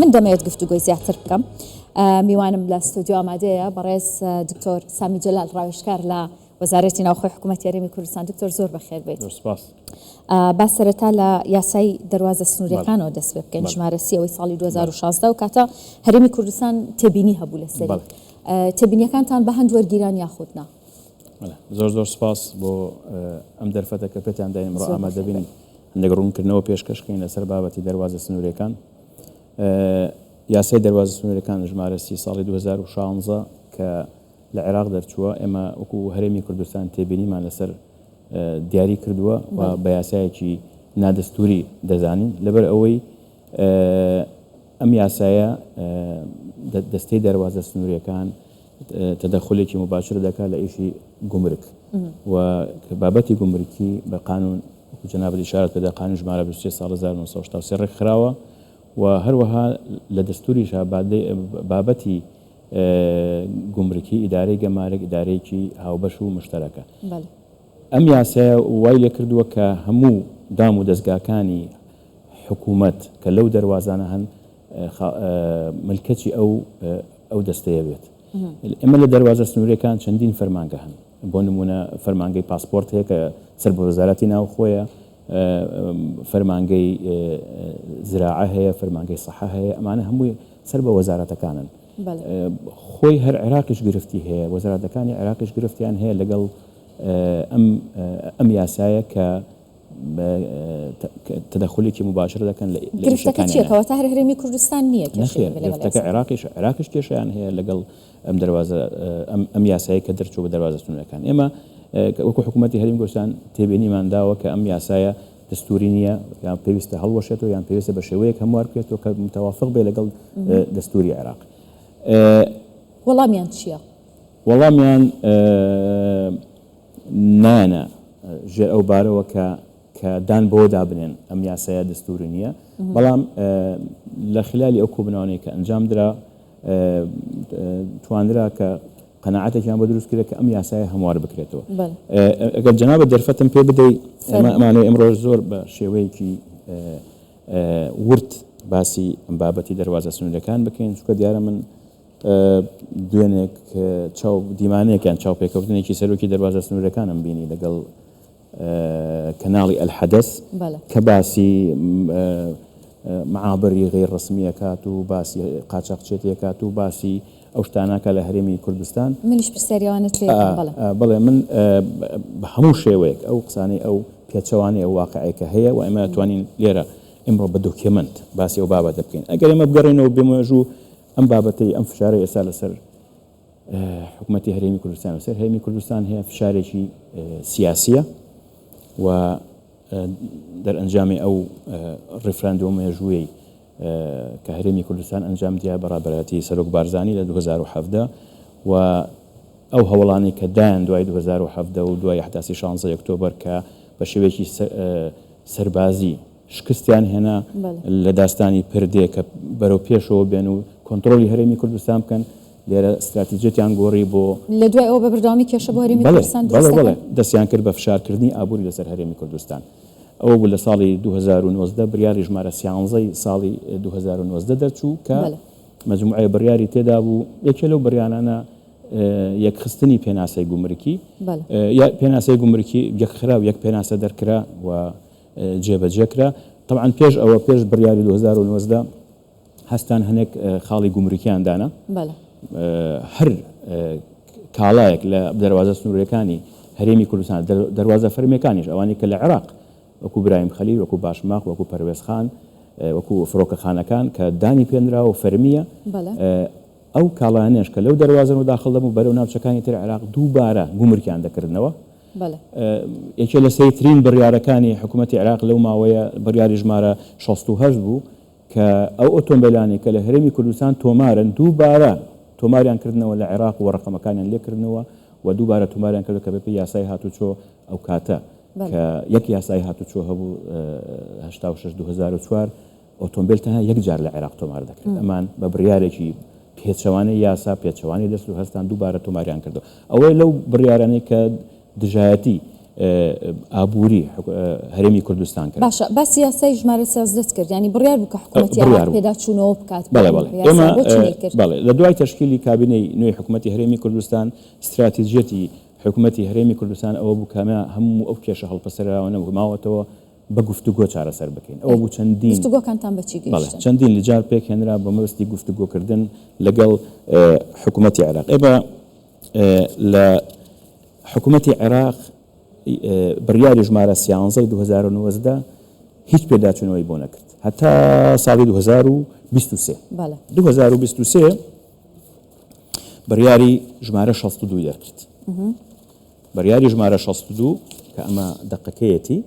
من دەمەوێت گفتوگۆی زیاتر بکەم میوانم لە ستودیۆ ئامادەیە بەڕێز دکتۆر سامی جەلال ڕاوێژکار لە وەزارەتی ناوخۆی حکوومەتی هەرێمی کوردستان. دکتۆر زۆر بەخێر بێت. با سەرەتا لە یاسای دەواازە سنووریەکانەوە دەست پێ بکەین ژمارە 30 ساڵی 2016 و کاتە هەرێمی کوردستان تێبینی هەبوو لە سەری تێبینیەکانتان بە هەند وەرگیران یاخودنا. زۆر سپاس بۆ ئەم دەرفەتە کە پێتان داین ئەمڕۆ ئامادەبین هەندێک ڕوونکردنەوە پێشکەشکەین لەسەر بابەتی دەواازە سنووریەکان. یاسای دەواازە سنووریەکان ژمارە 30 ساڵی 2016 کە لە عێراق دەرچووە ئێمە وەکو هەرێمی کوردستان تێبینیمان لەسەر دیاری کردووە و بە یاسایەکی نادەستوری دەزانین لەبەر ئەوەی ئەم یاسایە دەستەی دەواازە سنووریەکان تەدەخولێکی مباشر دەکات لە ئیشی گومرک و بابەتی گومرکی بە قانون جناب الإشارة بدا قانون ژمارە 23 ساڵ 1963 ڕێک خراوە و هەروەها لە دەستوریشا بابەتی گومرکی ئیدارەی گەمارک ئیدارەیەکی هاوبەش و مشتەرەکە. ئەم یاسایە وای لێ کردووە کە هەموو دام و دەستگاکانی حکوومەت کە لەو دەواازانە هەن ملکەتی ئەو دەستەیە بێت. ئێمە لە دەواازە سنووریەکان چەندین فەرمانگە هەن، بۆ نمونە فەرمانگەی پاسپۆرت هەیە کە سەر بە وەزارەتی ناوخۆیە، فەرمانگەی زراعە هەیە، فەرمانگەی سەحە هەیە، ئەمانە هەمووی سەر بە وەزارەتەکانن. خۆی هەر عێراقیش گرفتی هەیە، وەزارەتەکانی عێراقیش گرفتیان هەیە لەگەڵ ئەم یاسایە کە تەدەخولێکی مباشر دەکەن لە گرفتەکە چییە کەواتە هەر هەرێمی کوردستان نییە؟ گرفتەکە عێراقیش کێشیان هەیە لەگەڵ ئەم دەواازە ئەم یاسایی کە دەرچوو بە دەواازە سنووریەکان. ئێمە وەکو حکوومەتی هەرێمی کوردستان تێبینیمان داوە کە ئەم یاسایە دەستوری نییە، یان پێویستە هەڵوەشێتەوە یان پێویستە بە شێوەیەک هەموار بکرێتەوە کە متەوافق بێ لەگەڵ دەستوری عێراق. وەڵامیان چییە؟ وەڵامیان نانە ژێر ئەو بارەوە کە دان بۆ دابنێن ئەم یاسایە دەستوری نییە، بەڵام لە خلالی ئەو کۆبنەوەی کە ئەنجام درا توانرا کە قەناعەتێکیان بە دروست کرێت کە ئەم یاسایە هەموار بکرێتەوە. ئەگەر جەنابەت دەرفەتم پێ بدەیت ئەمانەوە ئەمڕۆ زۆر بە شێوەیەکی ورد باسی ئەم بابەتی دەواازە سنووریەکان بکەین، چونکە دیارە من دوێنێک دیمانەیەکیان چاوپێکەوتنێکی سەرۆکی دەواازە سنووریەکانم بینی لەگەڵ کەناڵی ئەلحەدەث کە باسی معابەری غیر ڕسمیەکات و باسی قاچاقچێتیەکات و باسی ئەو شتاناکە لە هەرێمی کوردستان. منیش پرسیاریوانت لێ بەڵێ من بە هەموو شێوەیەک ئەو قسانەی ئەو پێچەوانەی ئەو واقعەکە هەیە و ئێمە توانین لێرە ئێمڕۆ بە دۆکیمنت باسی ئەو بابەتە بکەین. ئەگەر ئێمە بگەڕێنەوە بێمەژوو ئەم بابەتەی ئەم فشارە ئێستا لەسەر حکوومەتی هەرێمی کوردستان لەسەر هەرێمی کوردستان هەیە فشارێکی سیاسیە و دەرئەنجامی ئەو ڕیفراندۆم مێژووی کە هەرێمی کوردستان ئەنجام دیا بەڕابەتی سەرۆک بارزانی لە 2017 و ئەو هەوڵانی کە دایان دوای 2017 و دوای احداسی 16 ئۆکتۆبەر کە بە شێوەیەکی سەربازی شکستیان هێنا لە داستانی پردێ کە بەرەو پێشەوە بێن و کۆنتڕۆلی هەرێمی کوردستان بکەن، لێرە استراتیجێتیان گۆڕی بۆ لە دوای ئەوە بە بەردەوامی کێشە بۆ هەرێمی کوردستان دەستیان کرد بە فشارکردنی ئابووری لەسەر هەرێمی کوردستان. ئەوە بوو لە ساڵی 2019 بڕیاری ژمارە 13 ساڵی 2019 دەرچوو کە مەجموعەیە بڕیاری تێدا بوو. یەکێ لەو بڕیانانە یەکخستنی پێناسەی گومرکی، پێناسەی گومرکی یەکخرا و یەک پێناسە دەرکرا و جێبەجێکرا. طبعا پێش ئەوە پێش بڕیاری 2019 هەستان هەنێک خاڵی گومرکیان دانا، هەر کاڵایەک لە دەواازە سنووریەکانی هەرێمی کوردستان دەواازە فەرمیەکانیش ئەوانی کە لە عێراق وەکو برایم خەلیل، وەکو باشماق، وەکو پەروێزخان، وەکو فڕۆکەخانەکان کە دانی پێنرا و فەرمیە، ئەو کاڵانێش کە لەو دەواازن و داخڵ دەبوو بەرەو ناوچەکانی تر عێراق دووبارە گومرکیان دەکردنەوە. یەکێ لە سەیرترین بڕیارەکانی حکوومەتی عێراق لەو ماوەیە بڕیاری ژمارە 68 بوو کە ئەو ئۆتۆمبیلانی کە لە هەرێمی کوردستان تۆمارن دووبارە تۆماریان کردنەوە لە عێراق و ڕقەمەکانیان لێکردنەوە و دووبارە تۆماریان کردو کە بەپێی یاسای هاتوچۆ ئەو کاتە کە یەک یاسای هاتوچۆ هەبوو 2004 ئۆتۆمبیل تەنها یەک جار لە عێراق تۆمار دەکرێت. ئەمان بە بڕیارێکی پێچەوانەی یاسا پێچەوانی دەست و هەستان دووبارە تۆماریان کردو. ئەوەی لەو بڕیارانەی کە دژایەتی ئابووری هەرێمی کوردستان کرد. باشە بە سیاسەی ژمارە 13 کرد ینی بڕیار بوو کە حکوومەتی عێراق پێداچوونەوە بکات. بەڵێ لە دوای تەشکیلی کابینەی نوێی حکوومەتی هەرێمی کوردستان استراتیژیەتی حکوومەتی هەرێمی کوردستان ئەوە بوو کامە هەموو ئەو کێشە هەڵپەسەراوە ماوەتەوە بە گفتوگۆ چارەسەر بکەین. ئەوە بوو چەندین گفتوگۆکانتان بەچی گەیشتن؟ چەندین لەجار پێکهێنرا بە مەبەستی گفتوگۆکردن لەگەڵ حکوومەتی عێراق. ئێمە لە حکوومەتی عێراق بڕیاری ژمارە 11 2019 هیچ پێداچوونەوەی بۆ نەکرد هەتا ساڵی 2023. 2023 بڕیاری ژمارە 62 دەرکرد. بڕیاری ژمارە 62 کە ئەمە دقەکەیەتی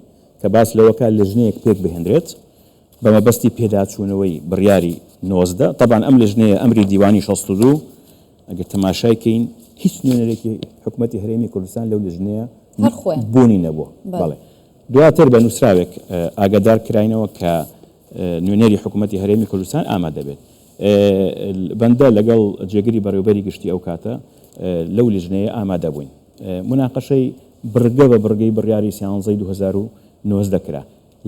کە باس لەوەکە لەژنەیەک پێک بهێنرێت بە مەبەستی پێداچوونەوەی بڕیاری 19. طبعا ئەم لەژنەیە ئەمری دیوانی 62 ئەگەر تەماشایکەین هیچ نوێنەرێکی حکوومەتی هەرێمی کوردستان لەو لەژنەیە بوونی نەبووە. بەڵێ دواتر بە نووسراوێک ئاگادار کراینەوە کە نوێنەری حکوومەتی هەرێمی کوردستان ئامادە بێت. بەندە لەگەڵ جێگری بەڕێوەبەری گشتی ئەو کاتە لەو لژنەیە ئامادە بووین. مناقەشەی بڕگە بە بڕگەی بڕیاری 11 2019 کرا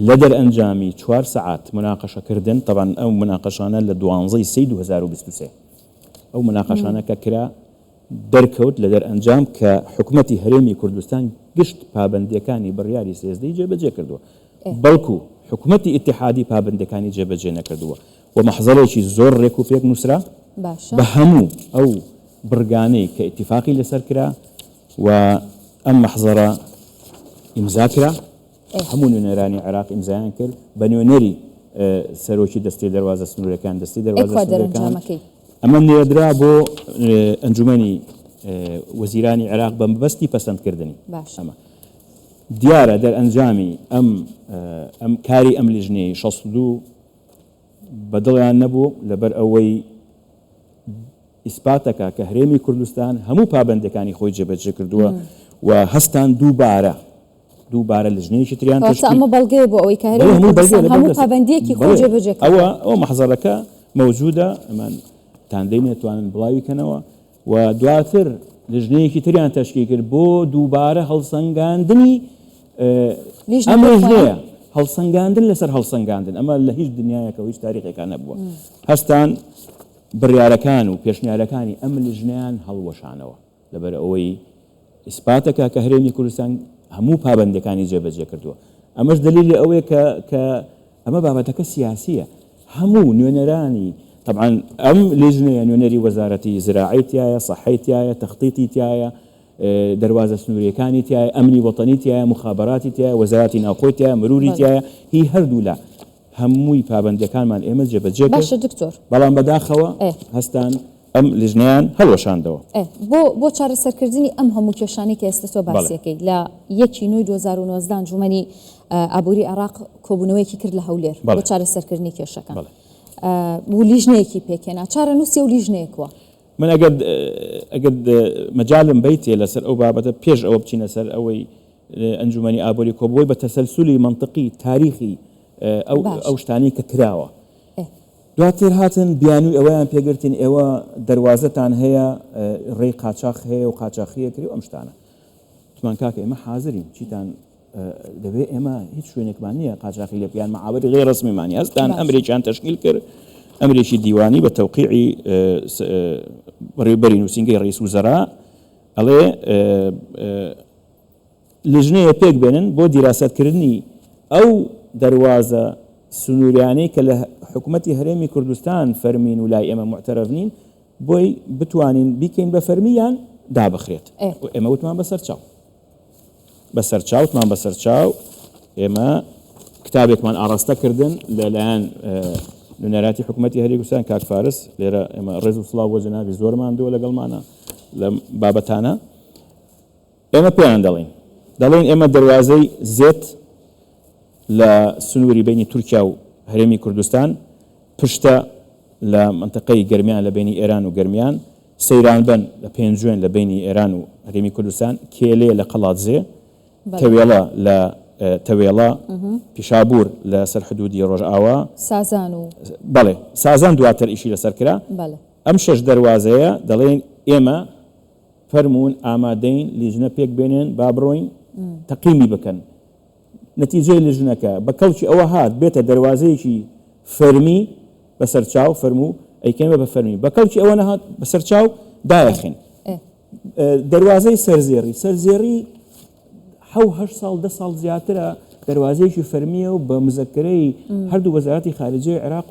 لە دەرئەنجامی 4 سەعات مناقەشەکردن. طبعا ئەو مناقەشانە لە 12 3 2023 ئەو مناقەشانە کە کرا دەرکەوت لە دەرئەنجام کە حکوومەتی هەرێمی کوردستان گشت پابەندیەکانی بڕیاری 13 جێبەجێ کردووە بەڵکو حکوومەتی ئیتیحادی پابەندەکانی جێبەجێ نەکردووە و مەحزەرێکی زۆر ڕێک و پێک نووسرا بە هەموو ئەو بڕگانەی کە ئیتیفاقی لەسەر کرا و ئەم مەحزەرە ئیمزا کرا هەموو نوێنەرانی عێراق ئیمزایان کرد بە نوێنەری سەرۆکی دەستەی دەروازە سنوورەکان دەستی دەروازە سنوورەکان. ئەمە نێردرا بۆ ئەنجومەنی وەزیرانی عێراق بە مەبەستی پەسەندکردنی. ئەمە دیارە دەرئەنجامی ئەم کاری ئەم لیژنەی 62 بەدڵیان نەبوو لەبەر ئەوەی ئیسپاتەکە کە هەرێمی کوردستان هەموو پابەندەکانی خۆی جێبەجێ کردووە و هەستان دووبارە لژنەیەکی تریان ئەمە بەڵگەیە بۆ ئەوەی کە هەرێمی کوردستان هەموو پابەندیەکی خۆی جێبەجێ کردووە. ئەوە مەحزەرەکە مەوجودە ئەمان تاندەی نێتوانن بڵاویکەنەوە و دواتر لژنەیەکی تریان تەشکیل کرد بۆ دووبارە هەڵسەنگاندنی ئەم لژنەیە هەڵسەنگاندن لەسەر هەڵسەنگاندن. ئەمە لە هیچ دنیایەکە و هیچ تاریخێکان نەبووە. هەستان بڕیارەکان و پێشنیارەکانی ئەم لژنەیان هەڵوەشانەوە لەبەر ئەوەی ئیسپاتەکە کە هەرێمی کوردستان هەموو پابەندەکانی جێبەجێ کردووە. ئەمەش دلیلی ئەوەیە کە ئەمە بابەتەکە سیاسیە. هەموو نوێنەرانی طبعا ئەم لژنەیە نوێنەری وەزارەتی زراعی تایە، سەحەی تایە، تەخطیطی تایە، دەروازە سنووریەکانی تایە، ئەمنی وەتەنی تایە، مخابەراتی تایە، وەزارەتی ناوخۆی تایە، مروری تایە، هی هەردوو لە هەمووی پابەندەکانمان ئێمە جێبەجێ کرد. باشە دکتۆر بەڵام بەداخەوە هەستان ئەم لژنەیان هەڵوەشاندەوە. بۆ چارەسەرکردنی ئەم هەموو کێشانی کە ئێستا تۆ باسیەکەی لە 1 2019 ئەنجومەنی ئابووری عێراق کۆبوونەوەیەکی کرد لە هەولێر بۆ چارەسەرکردنی کێشەکان. بوو لیژنەیەکی پێکێنا چارە نووسی و لیژنەیەکوە. من ئەگەر مەجالم بیتێ لەسەر ئەو بابەتە پێش ئەوە بچینە سەر ئەوەی ئەنجومەنی ئابووری کۆبووی بە تەسەلسولی منطقی تاریخی ئەو شتانی کە کراوە. دواتر هاتن بیانووی ئەوەیان پێگرتین ئێوە دەروازەتان هەیە ڕێی قاچاق هەیە و قاچاقیە کری و ئەم شتانە. تومان کاکە ئێمە حازرین چیتان دەبێت ئێمە هیچ شوێنێکمان نییە قاچاقی لێ بیان معاوەری غێر ڕسمیمانی هەستان ئەمریکیان تەشکیل کرد ئەمریکی دیوانی بە تەوقیعی ڕێبەری نووسینگەی ڕئیس وزەرا ئەڵێ لژنەیە پێک بێنن بۆ دیراسەتکردنی ئەو دەروازە سنووریانەی کە لە حکوومەتی هەرێمی کوردستان فەرمین و لای ئێمە معتەرەف نین بۆی بتوانین بیکەین بە فەرمیان دابخرێت. ئێمە وتمان بەسەر چاو ئێمە کتابێکمان ئاڕاستە کردن لەلایەن نوێنەراتی حکوومەتی هەرێمی کوردستان کاک فارس لێرە ئێمە ڕێز و سڵاو بۆ جەنابی زۆرمان دووە لەگەڵمانە لە بابەتانە. ئێمە پێیان دەڵێن ئێمە دەروازەی زێت لە سنووری بینی تورکیا و هەرێمی کوردستان پشتە لە منطقەی گەرمیان لە بینی ئێران و گەرمیان سەیرانبەن لە پێنجوێن لە بینی ئێران و هەرێمی کوردستان کێلێ لە قەڵاتزێ تەوێڵە لە تەوێڵە پیشابور لە سەر حدودی ڕۆژئاوا سازان و بەڵێ سازان دواتر ئیشی لەسەر کرا. ئەم 6 دەروازەیە دەڵێن ئێمە فەرمونون ئامادەین لیژنە پێک بێنێن با بڕۆین تەقیمی بکەن نەتیجەی لژنەکە بە کەڵکی ئەوە هات بێتە دەواازەیەکی فەرمی بەسەر چاو فەرموو ئەیکەمە بە فەرمی بە کەڵکی ئەوە نەهات بەسەر چاو دایەخین دەواازەی سەرزێڕی 7 ساڵ 10 ساڵ زیاترە دەواازەیەکی فەرمیە و بە مزەکرەی هەردوو وەزارەتی خارجەی عێراق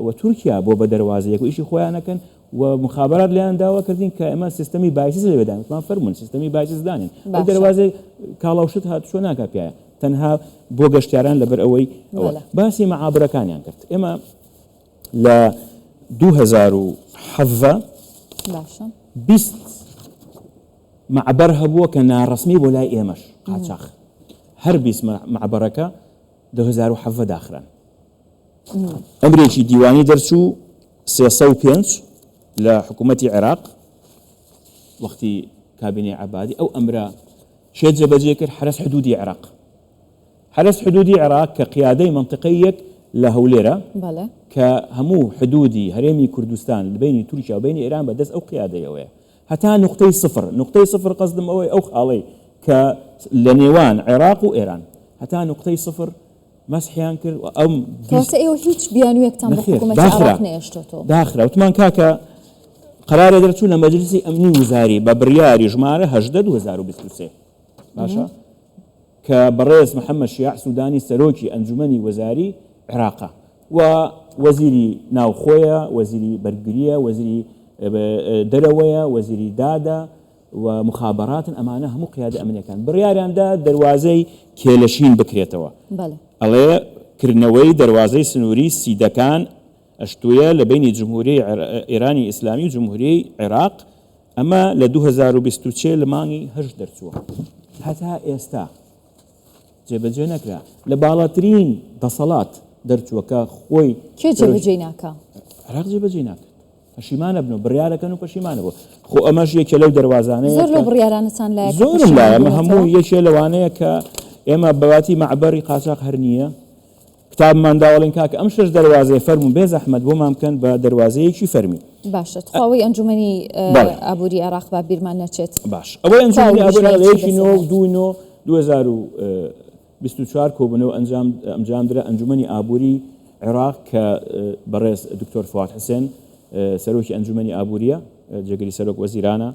و تورکیا بۆ بە دەواازەیەک و ئیشی خۆیانەکەن و مخابرات لیان داوا کردین کە ئەمە سیستەمی بایسیز لەوێدانمان فەرمون سیستەمی بایسیز دانین ئەو دەواازەی کاڵاوشت هاتووە ناکا پیایە تەنها بۆ گەشتیاران لەبەر ئەوەی باسی مەعابرەکانیان کرد ئێمە لە 2017 20 معبەر هەبووە کە ناڕەسمی بۆ لای ئێمەش قاچاق هەر 20 معبەرەکە 2017 داخران ئەمرێکی دیوانی دەرچوو 305 لە حکوومەتی عێراق وەختی کابینی عەبادی ئەو ئەمرە شێت جێبەجێ کرد حرس حدودی عێراق حرس حدودی عێراق کە قیادەی منطقەیەک لە هەولێرە کە هەموو حدودی هەرێمی کوردستان لەبینی تورکیا و بینی ئێران بەدەست ئەو قیادەیەوەیە هەتا نقطەی صفر قەزدم ئەوەی ئەو خاڵەی کە لە نێوان عێراق و ئێران هەتا نقطەی صفر مەسحیان کرد و ئەم ئێوە هیچ بیانوویەکتان بە حکوومەتی عێراق نێشتۆ داخرا وتمان کاکە قرارە دەرچوو لە مەجلیسی ئەمنی وزاری بە بڕیاری ژمارە 18 2023 باشە کە بەڕێز محەممەد شیاع سوودانی سەرۆکی ئەنجومەنی وەزاری عێراقا و وەزیری ناوخۆیە وەزیری بەرگریە وەزیری دەرەوەیە وەزیری دادا و مخابراتن ئەمانە هەموو قیادە ئەمنیەکان بڕیاریاندا دەواازەی کێلەشین بکرێتەوە ئەڵێ کردنەوەی دەواازەی سنووری سیدەکان ئەشتوویە لە بینی جمهوری ئێرانی ئیسلامی و جمهوری عێراق ئەمە لە 2023 لە مانگی هەشت دەرچووە هەتا ئێستا جێبەجێ نەکرا لە باڵاترین دەسەڵات دەرچووە کە خۆی کێ جێبەجێ ناکە عێراق جێبەجێ ناکە پەشیمانە بن و بڕیارەکەن و پەشیمانە بوو خۆ ئەمەش یەکێ لەو دەواازانەیە زۆر لە بڕیارانتان لایە زۆرم لایە ئەمە هەموو یەکێ لەوانەیە کە ئێمە بەواتی معبەری قاچاق هەر نییە کتابمان داوەڵین کاکە ئەم شش دەواازەیە فەرموون بێ زەحمەت بۆمان بکەن بە دەواازەیەکی فەرمی باشە خواوەی ئەنجومەنی ئابووری عێراق با بیرمان نەچێت باش ئەوەی ئەنجومەنی ئابووری 2024 کۆبوونەوە ئەنجامدرا ئەنجومەنی ئابووری عێراق کە بەڕێز دکتۆر فواد حسێن سەرۆکی ئەنجومەنی ئابووریە جێگەری سەرۆک وەزیرانە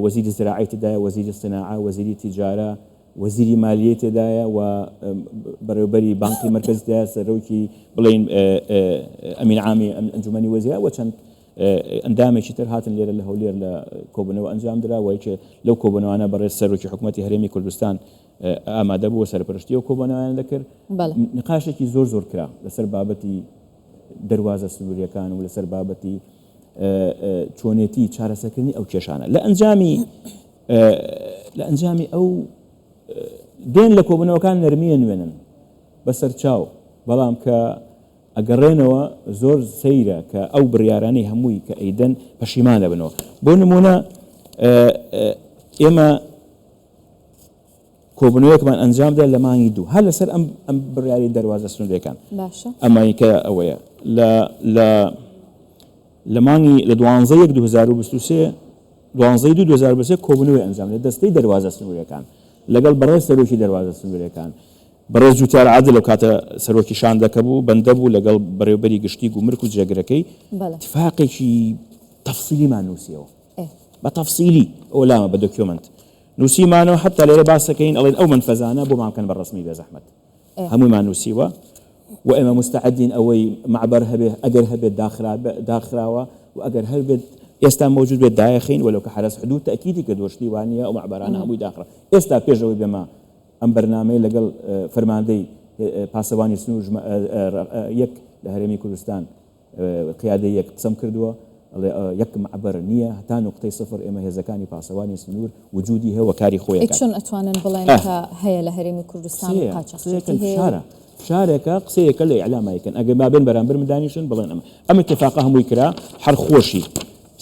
وەزیری زراعی تێدایە وەزیری صناعە وەزیری تیجارە وەزیری مالیە تێدایە و بەڕێوەبەری بانکی مرکزیدا سەرۆکی بڵین ئەمین عامی ئەنجومەنی وەزیرە و چەند ئەندامێکی تر هاتن لێرە لە هەولێر لە کۆبوونەوە ئەنجامدرا و یەکێ لەو کۆبوونەوانە بەڕێز سەرۆکی حکوومەتی هەرێمی کوردستان ئامادە بووە سەرپەرشتی و کۆبوونەوەیان دەکرد نقاشێکی زۆر کرا لەسەر بابەتی دەواازە سنووریەکان و لەسەر بابەتی چۆنێتی چارەسەرکردنی ئەو کێشانە لە ئەنجامی ئەو دێن لە کۆبوونەوەکان نەرمیە نوێنن بەسەر چاو بەڵام کە ئەگەڕێنەوە زۆر سەیرە کە ئەو بڕیارانەی هەمووی کە ئەیدەن پەشیمانە بنەوە بۆ نمونە ئێمە کۆبوونەوەیەکمان ئەنجامدا لە مانگی دوو هەر لەسەر ئەم بڕیاری دەواازە سنووریەکان ئەمانی کە ئەوەیە لە مانگی لە 12/2023 12/2023 کۆبوونەوەی ئەنجام لە دەستەی دەواازە سنووریەکان لەگەڵ بەڕێز سەرۆکی دەواازە سنووریەکان بەڕێز جوتیار عادل لەو کاتە سەرۆکی شاندەکە بوو بەندە بوو لەگەڵ بەڕێوەبەری گشتی گومرک و جێگرەکەی اتفاقێکی تەفسیلیمان نووسیەوە بە تەفسیلی ئەو لامە بە دۆکیومنت نووسیمانەوە حتا لێرە باسەکەین ئەڵێن ئەو منفەزانە بۆ مامکەن بە ڕسمی بێ زەحمەت هەموویمان نووسیوە و ئێمە مستعدین ئەوەی معبەر هەبێ ئەگەر هەبێت داخراوە و ئەگەر هەبێت ئێستا موجود بێت دایەخین وەلو کە حرس حدود تەکیدی کە دۆشتی وانە ئەو معبەرانە هەمووی داخرا ئێستا پێشەوەی بێمە ئەم بەرنامەی لەگەڵ فەرماندەی پاسەوانی سنوور یەک لە هەرێمی کوردستان قیادەی یەک قسەم کردووە یەک معبەر نییە هەتا نقطەی صفر ئێمە هێزەکانی پاسەوانی سنوور وجودی هەیە و کاری خۆیەکە چۆن ئەتوانن بڵێن کە هەیە لە هەرێمی کوردستان شارێکە قسەیەکە لە ئیعلامایکەن ئەگەر بابن بەرامبەر مدانیشن بڵێن ئەم اتفاقە هەمووی کرا هەر خۆشی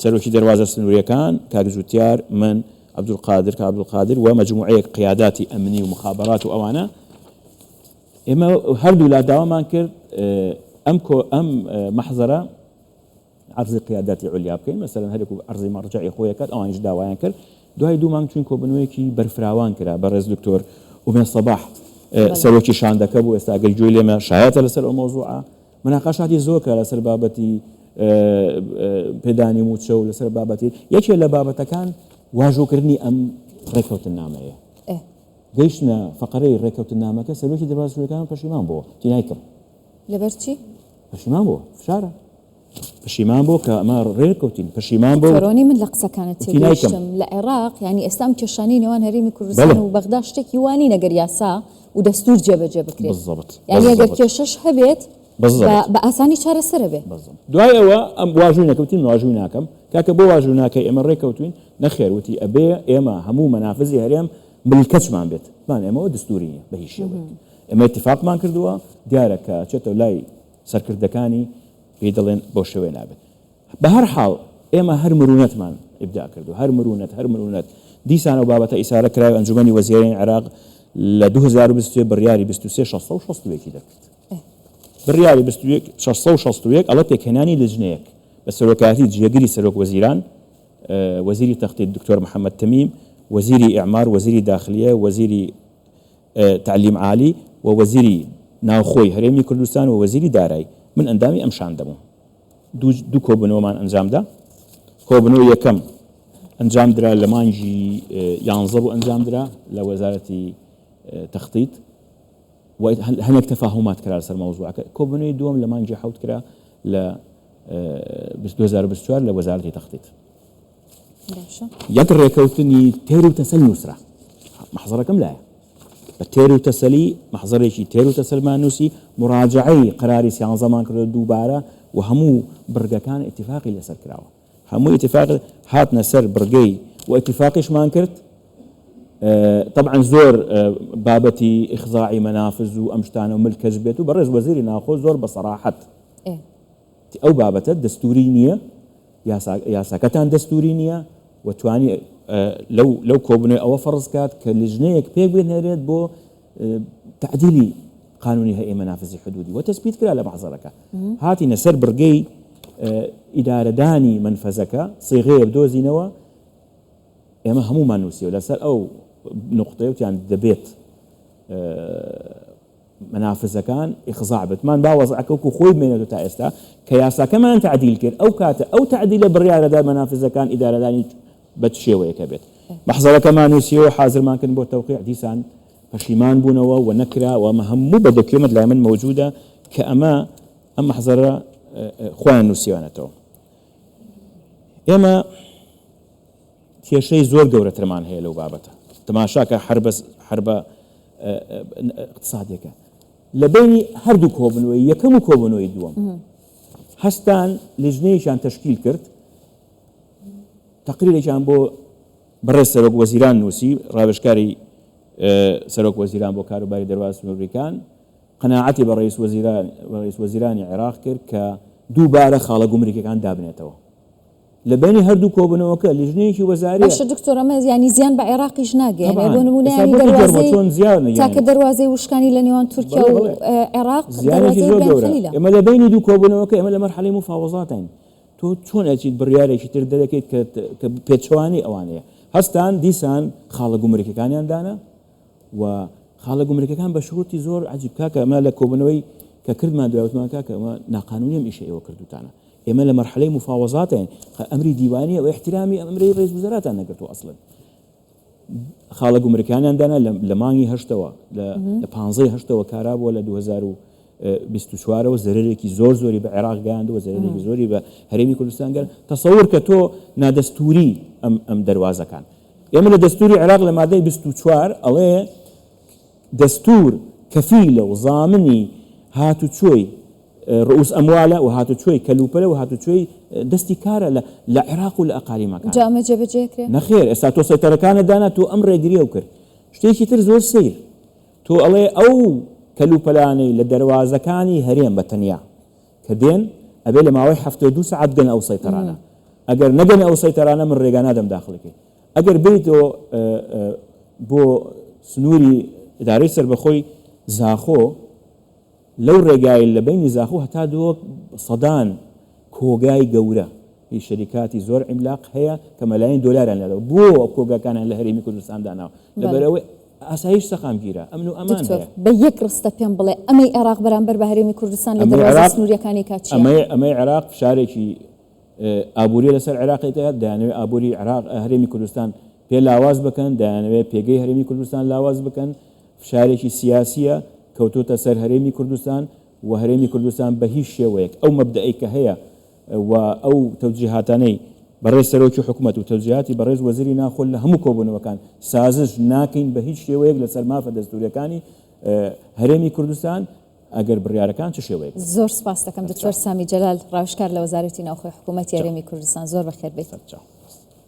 سەرۆکی دەواازە سنووریەکان کاکزوتیار من عەبدولقادر و مجموعەیەک قیاداتی ئەمنی و مخابرات و ئەوانە ئێمە هەردوو لا داوامان کرد ئەم مەحزەرە عرضی قیاداتی علیا بکەین مەسەلەن هەرێک و عرضی مەرجعی خۆیەکات ئەوانیش داوایان کرد دوای 2 مانگ چوین کۆبنەوەیەکی بەرفراوان کرا بەڕێز دکتۆر ئومێد سەباح سەرۆکی شاندەکە بوو ئێستا ئەگەر گوێی لێمە شایەتە لەسەر ئەو مۆزوعە مناقەشاتی زۆر کرا لەسەر بابەتی پێدانی موچە و لەسەر بابەتی یەکێک لە بابەتەکان واژۆکردنی ئەم ڕێکەوتنامەیە گەیشتنە فەقەرەی ڕێکەوتنامەکە سەرۆکی دەرباز سنوورەکان پەشیمان بووە تینایکەم لەبەر چی؟ پەشیمان بووە فشارە پەشیمان بۆ کە ئەمە ڕێکەوتین پەشیمان بۆ فەرۆنی من لە قسەکانت تێگەیشتم لە عێراق ینی ئێستام کێشانی نێوان هەرێمی کوردستان و بەغدا شتێکی وانی نەگەر یاسا و دەستور جێبەجێ بکرێت یعنی ئەگەر کێشەش هەبێت بە ئاسانی چارەسەرە بێ دوای ئەوە ئەم واژووی نەکەوتین واژووی ناکەم کاکە بۆ واژوو ناکەی ئێمە ڕێکەوتوین نەخێر وتی ئەبێ ئێمە هەموو مەنافزی هەرێم ملکەچمان بێت مان ئێمەوە دستوری نیە بە هیچ شێوەیەک ئێمە اتفاقمان کردووە دیارە کە چێتە لای سەرکردەکانی پێی دەڵێن بۆ شێوەیە نابێت بە هەر حاڵ ئێمە هەر مرونەتمان ئبدا کردو هەر مرونەت دیسان ئەو بابەتە ئیسارە کراوە ئەنجومەنی وەزیرەی عێراق لە 2023 بڕیاری 23 661 دەکرد بڕیاری 661 ئەڵە پێکهێنانی لجنەیەک بە سەرۆکاتی جێگیری سەرۆک وەزیران وەزیری تەختی دکتۆر محەممەد تەمیم وەزیری ئیعمار وەزیری داخلیە وەزیری تعلیم عالی و وەزیری ناوخۆی هەرێمی کوردستان و وەزیری دارایی من ئەندامی ئەمشان دەبوو دوو کۆبنەوەمان ئەنجامدا کۆبنەوە یەکەم ئەنجام درا لە مانگی 11 بوو ئەنجام درا لە وەزارەتی تەخطیط و هەنێک تەفاهمات کرا لەسەر مەوزوعەکە کۆبنەوەی دووەم لە مانگی 7 کرا لە 2024 لە وەزارەتی تەخطیط یەک ڕێکەوتنی تێر و تەسەل نووسرا محزەرەکەم لایە بە تێر و تەسەلی محزەرێکی تێر و تەسەلمان نووسی مراجعەی قەراری 13مان کردو دووبارە و هەموو بڕگەکان ئیتیفاقی لەسەر کراوە هەموو ئیتیفاق هاتنە سەر بڕگەی و ئیتیفاقیشمان کرد طبعا زۆر بابەتی ئیخزاعی مەنافز و ئەم شتانە و ملکەش بێت و بەڕێز وەزیری ناوخۆ زۆر بە سەراحەت ئەو بابەتە دەستوری نییە یاساکەتان دەستوری نییە و توانی لەو کۆبنەوەی ئەوە فەرز کات کە لژنەیەک پێک بێنێرێت بۆ تعدیلی قانونی هەیە مەنافزی حدودی و تەسبیت کرا لە محزەرەکە هاتینە سەر بڕگەی ئیدارەدانی منفەزەکە سیغەیە بدۆزینەوە ئێمە هەموومان نووسیەوە لەسەر ئەو نقطەیەوتیان دەبێت منافزەکان ئیخزاع بێتمان با وەزعەکەوکو خۆی بمێنێتەوە تا ئێستا کە یاساکەمان تعدیل کرد ئەو کاتە ئەو تعدیلە بڕیارەدا منافزەکان ئیدارەدانی بە شێوەیەکە بێت محزەرەکەمان نووسیەوە حازرمان کردن بۆ تەوقیع دیسان پەشیمان بوونەوە و نەکرا و ئەمە هەموو بە دۆکیومنت لای من موجودە کە ئەمە ئەم محزەرە خۆیان نووسیوانەتەوە ئێمە کێشەی زۆر گەورەترمان هەیە لەو بابەتە تەماشاکە حربە اقتصادیەکە لە بینی هەردوو کۆبنەوەی یەکەم و کۆبنەوەی دووەم هەستان لژنەیەکیان تەشکیل کرد تەقریرێکیان بۆ بەڕێز سەرۆک وەزیران نووسی ڕاوێژکاری سەرۆک وەزیران بۆ کاروباری دەرواز سنووریەکان قەناعەتی بە ڕئیس وەزیرانی عێراق کرد کە دووبارە خاڵە گومرکەکان دابنێتەوە لە بینی هەردوو کۆبنەوەکە لژنەیەکی وەزاری باشە دکتۆر ئەمە ینی زیان بە عێراقیش ناگەێنێ بۆ نمونەیانی دەواازەی تاکە دەواازەی وشکانی لە نێوان تورکیا و عێراق زیانێکی زۆر گەورە ئێمە لە بینی دوو کۆبنەوەکە ئێمە لە مەرحەلەی مفاوەزاتین تۆ چۆن ئەچیت بڕیارێکی تر دەدەکەیت کە پێچوانی ئەوانەیە هەستان دیسان خاڵە گومرکەکانیان دانا و خاڵە گومرکەکان بە شروعی زۆر عجیب کاکە ئەمە لە کۆبنەوەی کە کردمان دوایوتمان کاکە ئەمە ناقانونیم ئیشە ئێوە کردوتانە ئێمە لە مەرحەلەی مفاوەزاتین ئەمری دیوانی و احترامی ئەمری ڕێز وزاراتان نەکردو ئەسڵن خاڵە گومرکانیان دانا لە مانگی هەشتەوە لە 15 کارا بووە لە 2024ەوە زەرێکی زۆری بە عێراق گەیاندەوە زەرێکی زۆری بە هەرێمی کوردستان گەر تەسەوور کە تۆ نادەستوری ئەم دەروازەکان ئێمە لە دەستوری عێراق لە مادەی 24 ئەڵێ دەستور کەفیلە و ضامنی هاتوچۆی ڕئوس ئەموالە و هاتوچۆی کەلوپەلە و هاتوچۆی دەستی کارە لە عێراق و لە ئەقالیمەکان جامە جێبەجێکرێ نەخێر ئێستا تۆ سەیتەرەکانت دانا تۆ ئەم ڕێگریە و کرد شتێکی تر زۆر سیر تۆ ئەڵێ ئەو کەلوپەلانەی لە دەروازەکانی هەرێم بە تەنیا کە دێن ئەبێ لە ماوەی 72 ساعت گەن ئەو سەیتەرانە ئەگەر نەگەن ئەو سەیتەرانە من ڕێگا نادەم داخڵەکەی ئەگەر بیتەوە بۆ سنووری ئیدارەی سەربەخۆی زاخۆ لەو ڕێگای لە بینی زاخۆ هەتا دۆ سەدان کۆگای گەورە هی شەریکاتی زۆر عیملاق هەیە کە مەلایەن دۆلاریان لەدەوە بۆ ئەو کۆگاکانیان لە هەرێمی کوردستان داناوە لەبەرەوەی ئاسایش سەقامگیرە ئەمن و ئەمان بە یەک ڕستە پێم بڵێ ئەمەی عێراق بەرامبەر بە هەرێمی کوردستان لە دەواازە سنووریەکانی کاچی ئەمەی عێراق شارێکی ئابووری لەسەر عێراقیدا دەیانەوێت ئابووری عێراق هەرێمی کوردستان پێ لاواز بکەن دەیانەوێت پێگەی هەرێمی کوردستان لاواز بکەن شارێکی سیاسیە کەوتوتە سەر هەرێمی کوردستان و هەرێمی کوردستان بە هیچ شێوەیەک ئەو مەبدەئی کە هەیە و ئەو تەوجیهاتانەی بەڕێز سەرۆکی حکوومەت و تەوجیهاتی بەڕێز وەزیری ناخۆل لە هەموو کۆبوونەوەکان سازش ناکەین بە هیچ شێوەیەک لەسەر مافە دەستوریەکانی هەرێمی کوردستان ئەگەر بڕیارەکان چ شێوەیەک. زۆر سپاس دەکەم دکتۆر سامی جەلال ڕاوشکار لە وەزارەتی ناوخۆی حکوومەتی هەرێمی کوردستان زۆر بەخێر بێت.